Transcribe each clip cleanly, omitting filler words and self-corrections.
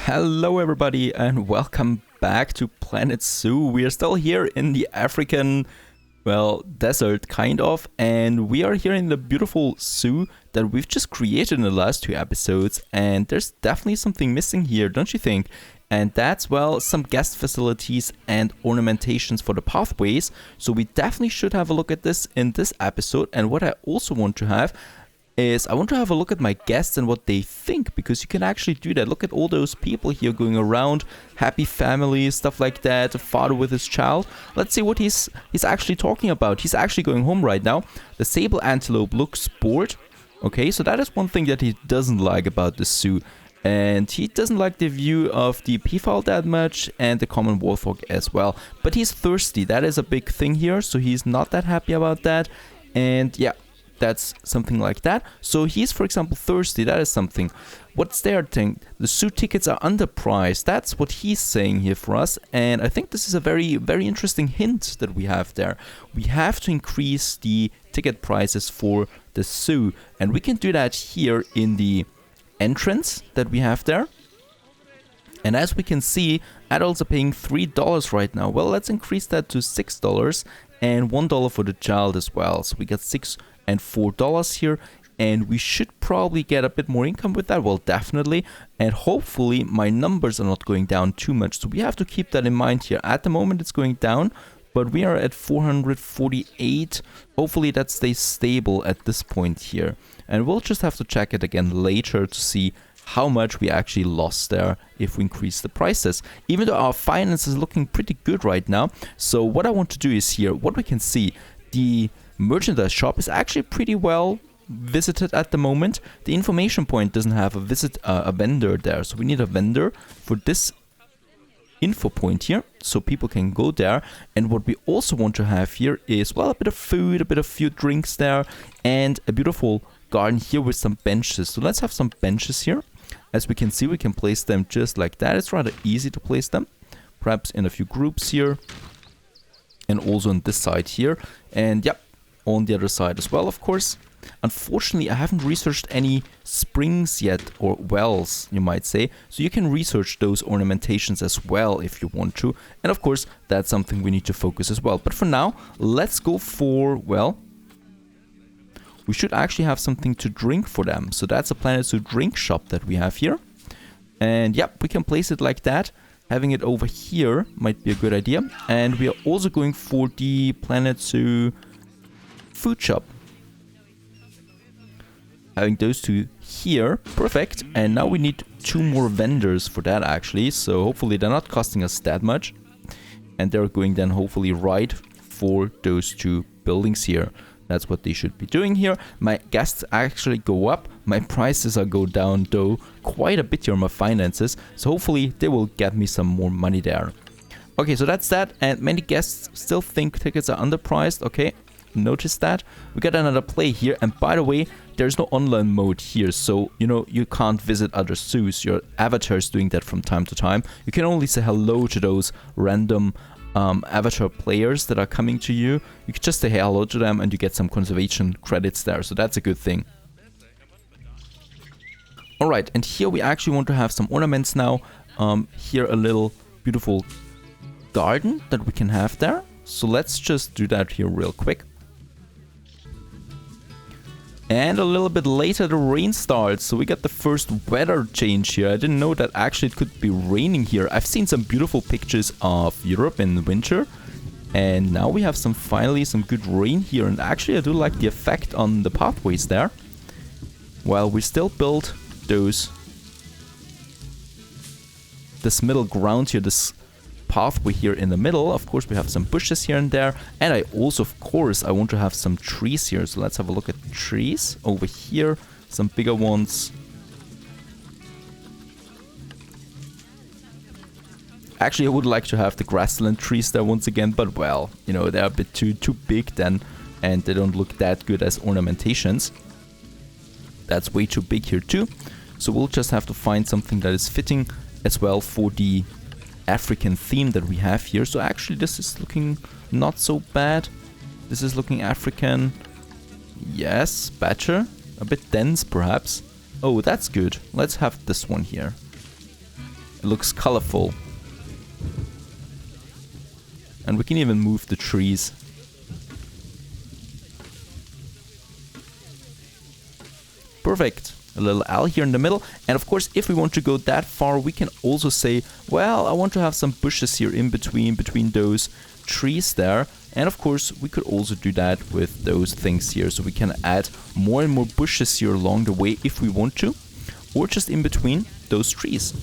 Hello everybody and welcome back to Planet Zoo. We are still here in the African, desert kind of, and we are here in the beautiful zoo that we've just created in the last two episodes, and there's definitely something missing here, don't you think? And that's, some guest facilities and ornamentations for the pathways, so we definitely should have a look at this in this episode. And what I also want to have is I want to have a look at my guests and what they think, because you can actually do that. Look at all those people here going around, happy families, stuff like that, a father with his child. Let's see what he's actually talking about. He's actually going home right now. The sable antelope looks bored. Okay, so that is one thing that he doesn't like about the zoo. And he doesn't like the view of the peafowl that much, and the common warthog as well. But he's thirsty. That is a big thing here, so he's not that happy about that. And yeah, that's something like that. So he's, for example, thirsty. That is something. What's their thing? The zoo tickets are underpriced. That's what he's saying here for us. And I think this is a very, very interesting hint that we have there. We have to increase the ticket prices for the zoo. And we can do that here in the entrance that we have there. And as we can see, adults are paying $3 right now. Well, let's increase that to $6 and $1 for the child as well. So we got $6 and $4 here, and we should probably get a bit more income with that. Well, definitely, and hopefully my numbers are not going down too much, so we have to keep that in mind here. At the moment it's going down, but we are at 448. Hopefully that stays stable at this point here, and we'll just have to check it again later to see how much we actually lost there if we increase the prices, even though our finance is looking pretty good right now. So what I want to do is here, what we can see, the merchandise shop is actually pretty well visited at the moment. The information point doesn't have a vendor there, so we need a vendor for this info point here, so people can go there. And what we also want to have here is, a bit of food, a bit of few drinks there, and a beautiful garden here with some benches. So let's have some benches here. As we can see, we can place them just like that. It's rather easy to place them, perhaps in a few groups here, and also on this side here, and yep, on the other side as well, of course. Unfortunately, I haven't researched any springs yet, or wells, you might say. So you can research those ornamentations as well if you want to. And of course, that's something we need to focus as well. But for now, let's go for, we should actually have something to drink for them. So that's a Planet Zoo drink shop that we have here. And yep, we can place it like that. Having it over here might be a good idea. And we are also going for the Planet Zoo food shop. Having those two here, perfect. And now we need 2 more vendors for that actually, so hopefully they're not costing us that much, and they're going then hopefully right for those 2 buildings here. That's what they should be doing here. My guests actually go up, my prices are go down though quite a bit here on my finances, so hopefully they will get me some more money there. Okay, so that's that. And many guests still think tickets are underpriced. Okay, notice that. We got another play here, and by the way, there's no online mode here, so you can't visit other zoos. Your avatar is doing that from time to time. You can only say hello to those random avatar players that are coming to you. You can just say hello to them and you get some conservation credits there, so that's a good thing. Alright, and here we actually want to have some ornaments now. Here a little beautiful garden that we can have there, so let's just do that here real quick. And a little bit later the rain starts, so we got the first weather change here. I didn't know that actually it could be raining here. I've seen some beautiful pictures of Europe in the winter, and now we have finally some good rain here. And actually I do like the effect on the pathways there. While we still build this middle ground here, this pathway here in the middle. Of course, we have some bushes here and there, and I also, of course, I want to have some trees here. So let's have a look at the trees over here, some bigger ones. Actually, I would like to have the grassland trees there once again, but they're a bit too big then, and they don't look that good as ornamentations. That's way too big here too. So we'll just have to find something that is fitting as well for the African theme that we have here. So actually this is looking not so bad. This is looking African. Yes, better. A bit dense perhaps. Oh, that's good. Let's have this one here. A looks colorful. And we can even move the trees. Perfect. A little L here in the middle. And of course, if we want to go that far, we can also say, well, I want to have some bushes here in between those trees there. And of course, we could also do that with those things here. So we can add more and more bushes here along the way if we want to, or just in between those trees.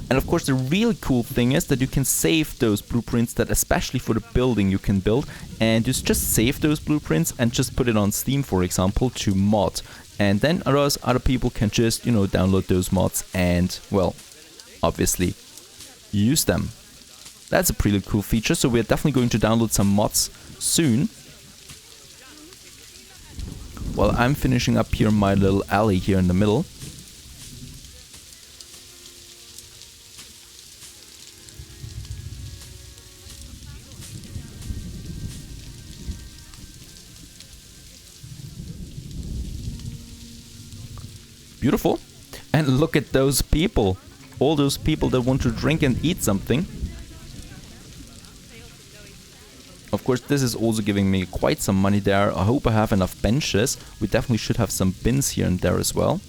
And of course, the really cool thing is that you can save those blueprints, that especially for the building you can build, and just save those blueprints and just put it on Steam, for example, to mod. And then other people can just, download those mods and, well, obviously use them. That's a pretty cool feature, so we're definitely going to download some mods soon. While I'm finishing up here my little alley here in the middle. Beautiful. And look at those people. All those people that want to drink and eat something. Of course, this is also giving me quite some money there. I hope I have enough benches. We definitely should have some bins here and there as well.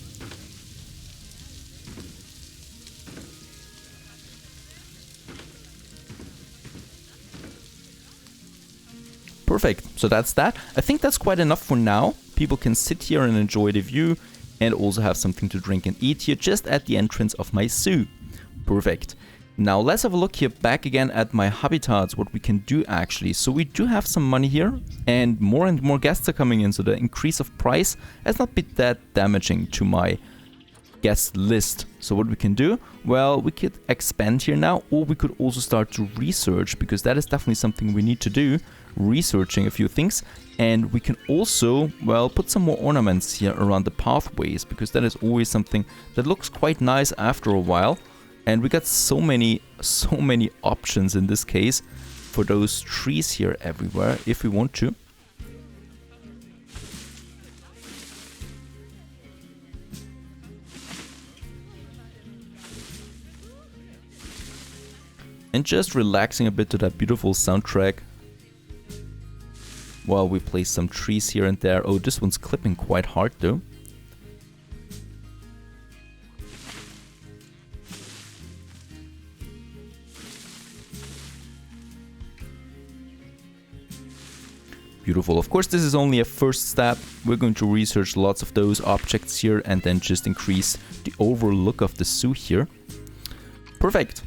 Perfect. So that's that. I think that's quite enough for now. People can sit here and enjoy the view. And also have something to drink and eat here just at the entrance of my zoo. Perfect. Now let's have a look here back again at my habitats, what we can do actually. So we do have some money here and more guests are coming in. So the increase of price has not been that damaging to my guest list. So what we can do, well, we could expand here now, or we could also start to research, because that is definitely something we need to do, researching a few things. And we can also, well, put some more ornaments here around the pathways, because that is always something that looks quite nice after a while. And we got so many options in this case for those trees here everywhere if we want to. And just relaxing a bit to that beautiful soundtrack while we place some trees here and there. Oh, this one's clipping quite hard though. Beautiful. Of course, this is only a first step. We're going to research lots of those objects here and then just increase the overall look of the zoo here. Perfect.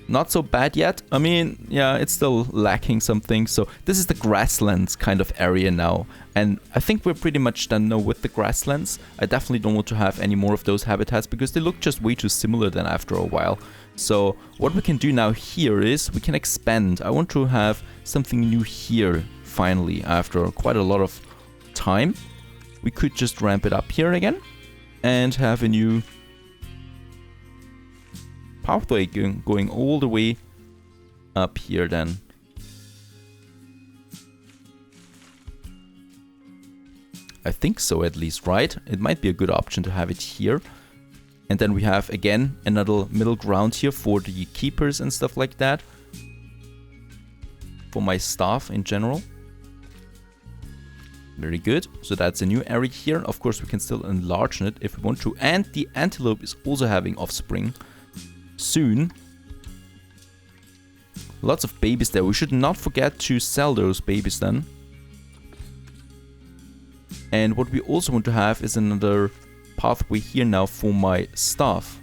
Not so bad yet. I mean, yeah, it's still lacking something. So this is the grasslands kind of area now. And I think we're pretty much done now with the grasslands. I definitely don't want to have any more of those habitats because they look just way too similar then after a while. So what we can do now here is we can expand. I want to have something new here finally after quite a lot of time. We could just ramp it up here again and have a new pathway going all the way up here then. I think so at least, right? It might be a good option to have it here. And then we have again another middle ground here for the keepers and stuff like that. For my staff in general. Very good. So that's a new area here. Of course, we can still enlarge it if we want to. And the antelope is also having offspring soon. Lots of babies there. We should not forget to sell those babies then. And what we also want to have is another pathway here now for my staff.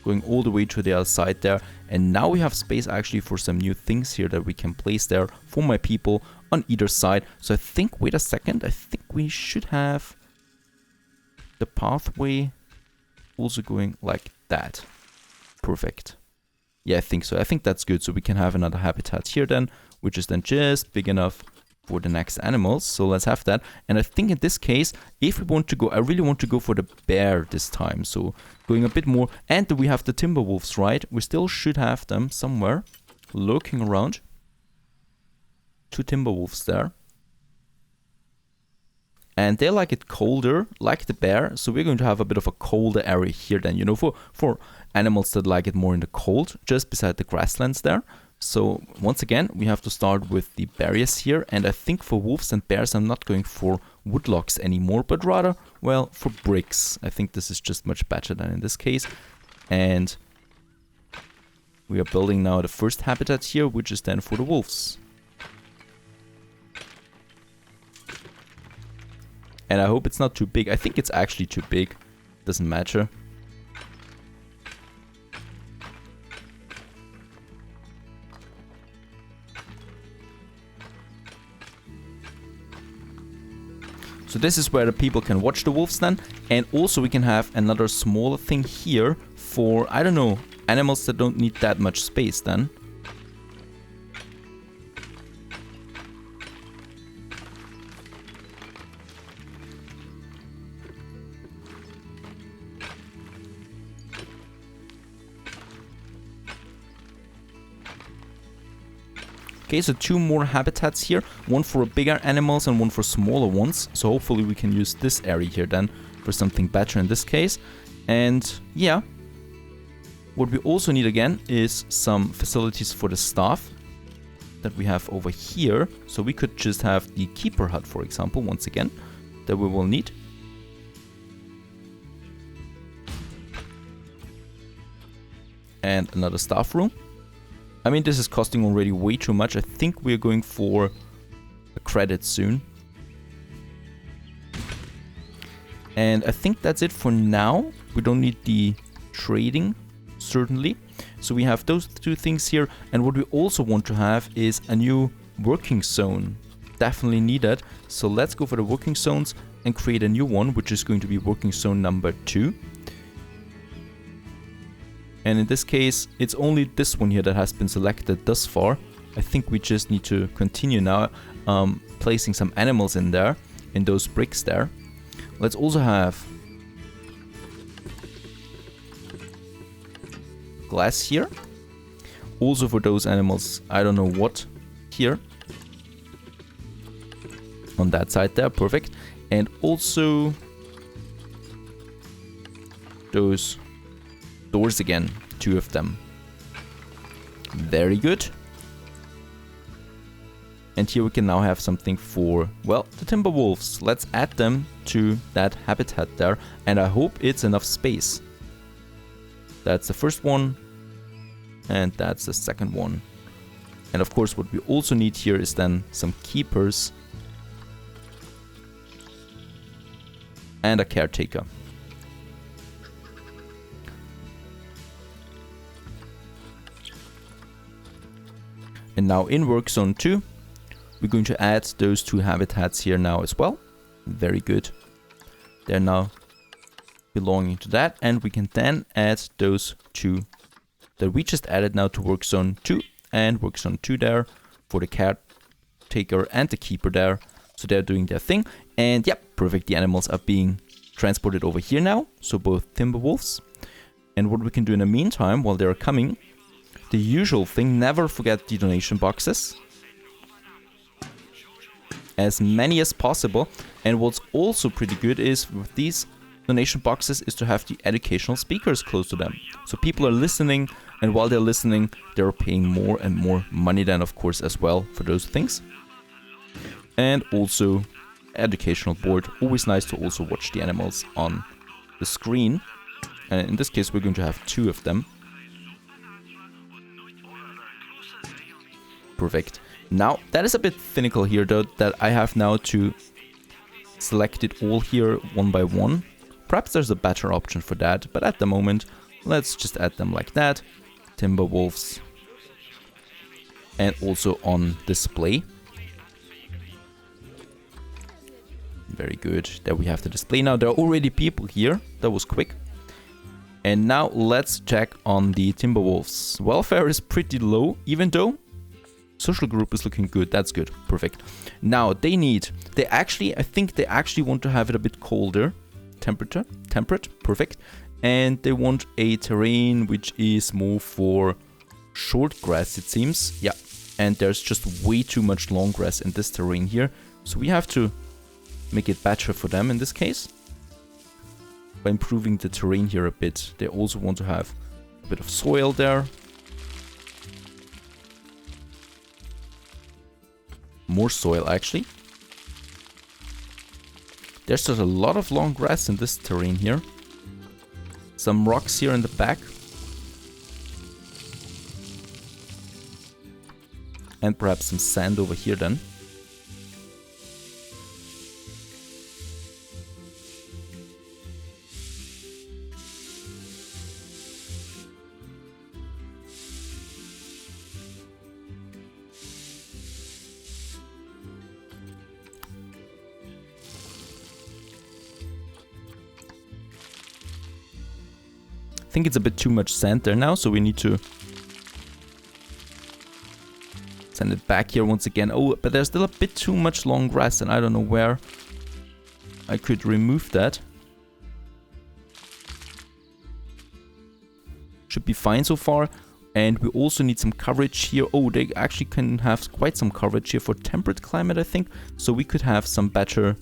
Going all the way to the other side there. And now we have space actually for some new things here that we can place there for my people on either side. So I think, wait a second, I think we should have the pathway also going like that. Perfect. Yeah, I think so. I think that's good. So we can have another habitat here then, which is then just big enough for the next animals. So let's have that. And I think in this case, if we want to go, I really want to go for the bear this time. So going a bit more. And we have the timber wolves, right? We still should have them somewhere lurking around. 2 timber wolves there. And they like it colder, like the bear. So we're going to have a bit of a colder area here then, you know, for animals that like it more in the cold, just beside the grasslands there. So once again, we have to start with the barriers here. And I think for wolves and bears, I'm not going for woodlogs anymore, but rather, well, for bricks. I think this is just much better than in this case. And we are building now the first habitat here, which is then for the wolves. And I hope it's not too big. I think it's actually too big. Doesn't matter. So this is where the people can watch the wolves then. And also we can have another smaller thing here for, I don't know, animals that don't need that much space then. Okay, so 2 more habitats here, one for bigger animals and one for smaller ones. So hopefully we can use this area here then for something better in this case. And yeah, what we also need again is some facilities for the staff that we have over here. So we could just have the keeper hut, for example, once again, that we will need. And another staff room. I mean, this is costing already way too much. I think we're going for a credit soon. And I think that's it for now. We don't need the trading, certainly. So we have those 2 things here. And what we also want to have is a new working zone. Definitely need that. So let's go for the working zones and create a new one, which is going to be working zone number 2. And in this case, it's only this one here that has been selected thus far. I think we just need to continue now placing some animals in there, in those bricks there. Let's also have glass here. Also for those animals, I don't know what, here. On that side there, perfect. And also those doors again, 2 of them. Very good. And here we can now have something for, well, the timber wolves. Let's add them to that habitat there. And I hope it's enough space. That's the first one. And that's the second one. And of course, what we also need here is then some keepers. And a caretaker. And now in work zone 2, we're going to add those 2 habitats here now as well. Very good. They're now belonging to that. And we can then add those 2 that we just added now to work zone 2 and work zone 2 there for the caretaker and the keeper there. So they're doing their thing. And yep, perfect. The animals are being transported over here now. So both timber wolves. And what we can do in the meantime while they're coming, the usual thing, never forget the donation boxes. As many as possible. And what's also pretty good is with these donation boxes is to have the educational speakers close to them. So people are listening, and while they're listening, they're paying more and more money then, of course, as well for those things. And also educational board. Always nice to also watch the animals on the screen. And in this case, we're going to have 2 of them. Perfect. Now, that is a bit finical here, though, that I have now to select it all here one by one. Perhaps there's a better option for that, but at the moment, let's just add them like that. Timber wolves. And also on display. Very good. There we have the display now. There are already people here. That was quick. And now let's check on the timber wolves. Welfare is pretty low, even though social group is looking good. That's good. Perfect. Now I think they actually want to have it a bit colder. Temperate. Perfect. And they want a terrain which is more for short grass, it seems. Yeah. and there's just way too much long grass in this terrain here. So we have to make it better for them in this case by improving the terrain here a bit. They also want to have a bit of soil there. More soil actually. There's just a lot of long grass in this terrain here. Some rocks here in the back. And perhaps some sand over here then. I think it's a bit too much sand there now, so we need to send it back here once again. Oh, but there's still a bit too much long grass, and I don't know where I could remove that. Should be fine so far. And we also need some coverage here. Oh, they actually can have quite some coverage here for temperate climate, I think. So we could have some better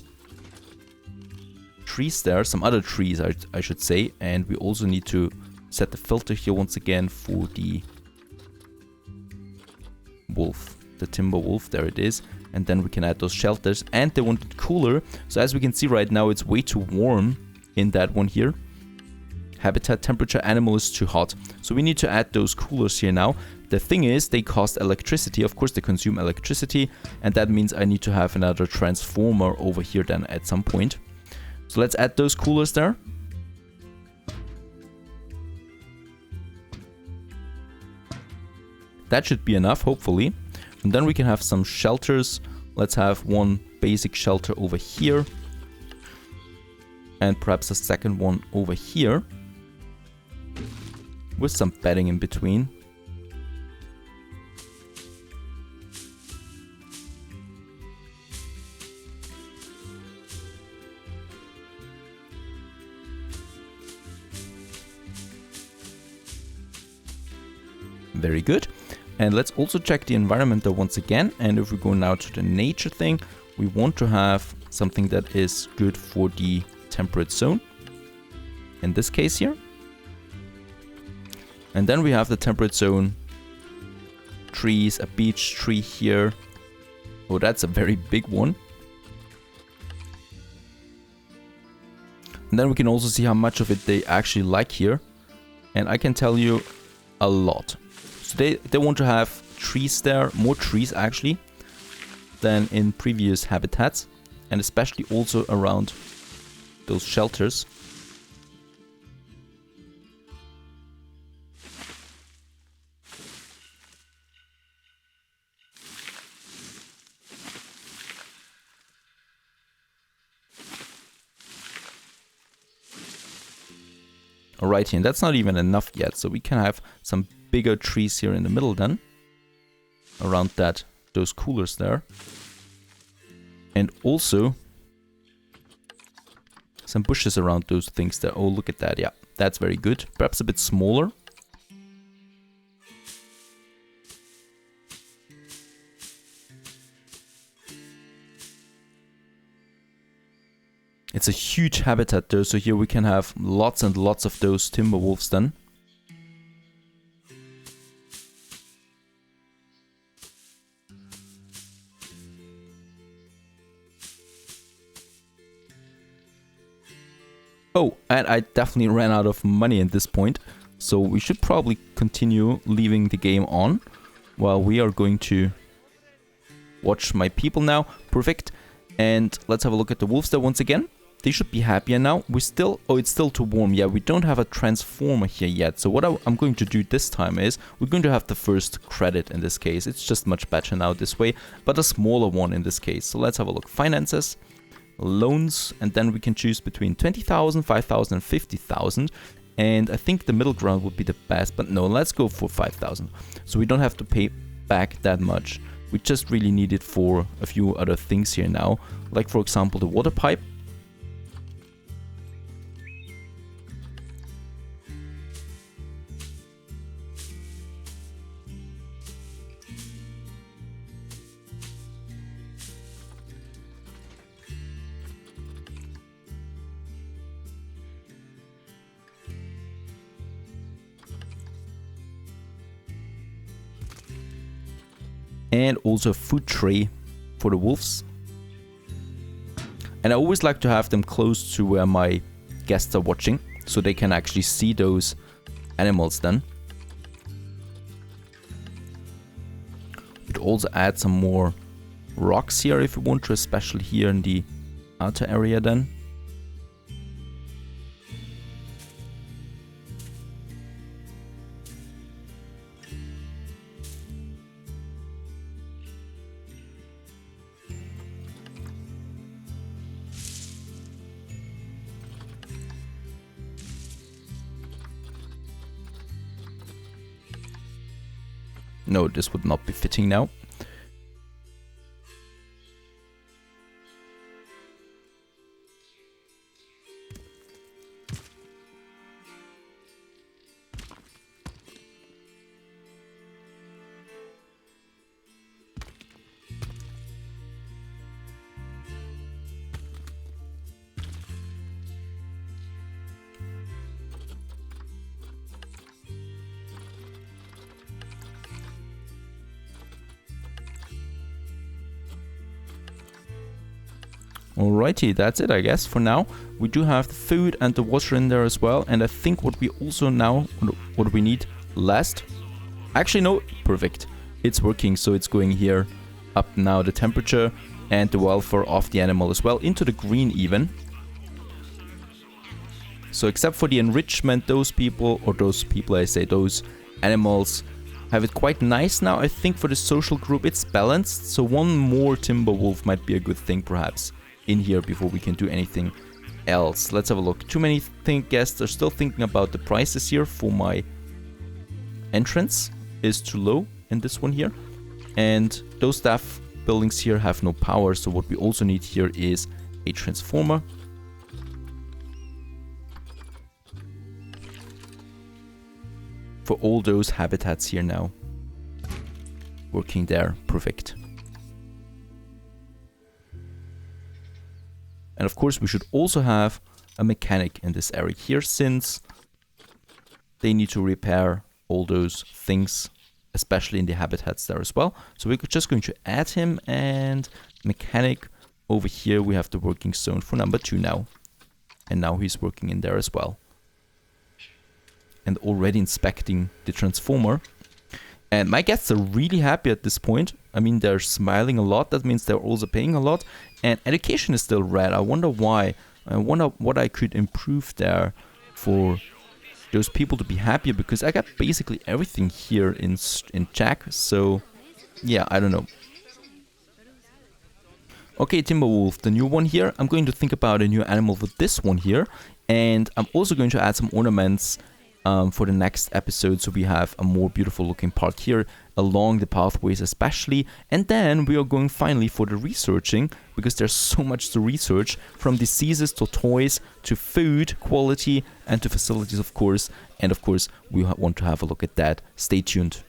trees there, some other trees I should say. And we also need to set the filter here once again for the wolf, the timber wolf. There it is. And then we can add those shelters, and they want it cooler. So as we can see right now, it's way too warm in that one here. Habitat temperature animal is too hot. So we need to add those coolers here now. The thing is, they cost electricity. Of course, they consume electricity, and that means I need to have another transformer over here then at some point. So let's add those coolers there. That should be enough, hopefully. And then we can have some shelters. Let's have one basic shelter over here. And perhaps a second one over here. With some bedding in between. Very good. And let's also check the environment there once again. And if we go now to the nature thing, we want to have something that is good for the temperate zone. In this case here. And then we have the temperate zone trees, a beech tree here. Oh, that's a very big one. And then we can also see how much of it they actually like here. And I can tell you a lot. So they want to have trees there, more trees actually, than in previous habitats. And especially also around those shelters. Alright, and that's not even enough yet, so we can have some bigger trees here in the middle then. Around those coolers there. And also some bushes around those things there. Oh, look at that, yeah, that's very good. Perhaps a bit smaller. It's a huge habitat there, so here we can have lots and lots of those timber wolves then. Oh, and I definitely ran out of money at this point, so we should probably continue leaving the game on while we are going to watch my people now. Perfect. And let's have a look at the wolves there once again. They should be happier now. We still... Oh, it's still too warm. Yeah, we don't have a transformer here yet. So what I'm going to do this time is we're going to have the first credit in this case. It's just much better now this way, but a smaller one in this case. So let's have a look. Finances, loans, and then we can choose between 20,000, 5,000, and 50,000. And I think the middle ground would be the best, but no, let's go for 5,000. So we don't have to pay back that much. We just really need it for a few other things here now. Like, for example, the water pipe. and also a food tray for the wolves. And I always like to have them close to where my guests are watching, so they can actually see those animals then. We'd also add some more rocks here if you want to, especially here in the outer area then. No, this would not be fitting now. Alrighty, that's it I guess for now. We do have the food and the water in there as well, and I think what we also now, what we need last, actually no, perfect, it's working, so it's going here up now, the temperature and the welfare of the animal as well, into the green even. So except for the enrichment, those animals have it quite nice now. I think for the social group it's balanced, so one more timber wolf might be a good thing perhaps in here before we can do anything else. Let's have a look. Too many guests are still thinking about the prices here for my entrance is too low in this one here, and those staff buildings here have no power, so what we also need here is a transformer. For all those habitats here now. Working there, perfect. And of course we should also have a mechanic in this area here, since they need to repair all those things, especially in the habitats there as well. So we're just going to add him, and mechanic over here we have the working zone for number 2 now. And now he's working in there as well. And already inspecting the transformer. And my guests are really happy at this point. I mean, they're smiling a lot. That means they're also paying a lot. And education is still red. I wonder why. I wonder what I could improve there for those people to be happier, because I got basically everything here in check. So, yeah, I don't know. Okay, Timberwolf, the new one here. I'm going to think about a new animal for this one here. And I'm also going to add some ornaments for the next episode, so we have a more beautiful looking park here along the pathways especially. And then we are going finally for the researching, because there's so much to research, from diseases to toys to food quality and to facilities of course. And of course we want to have a look at that. Stay tuned.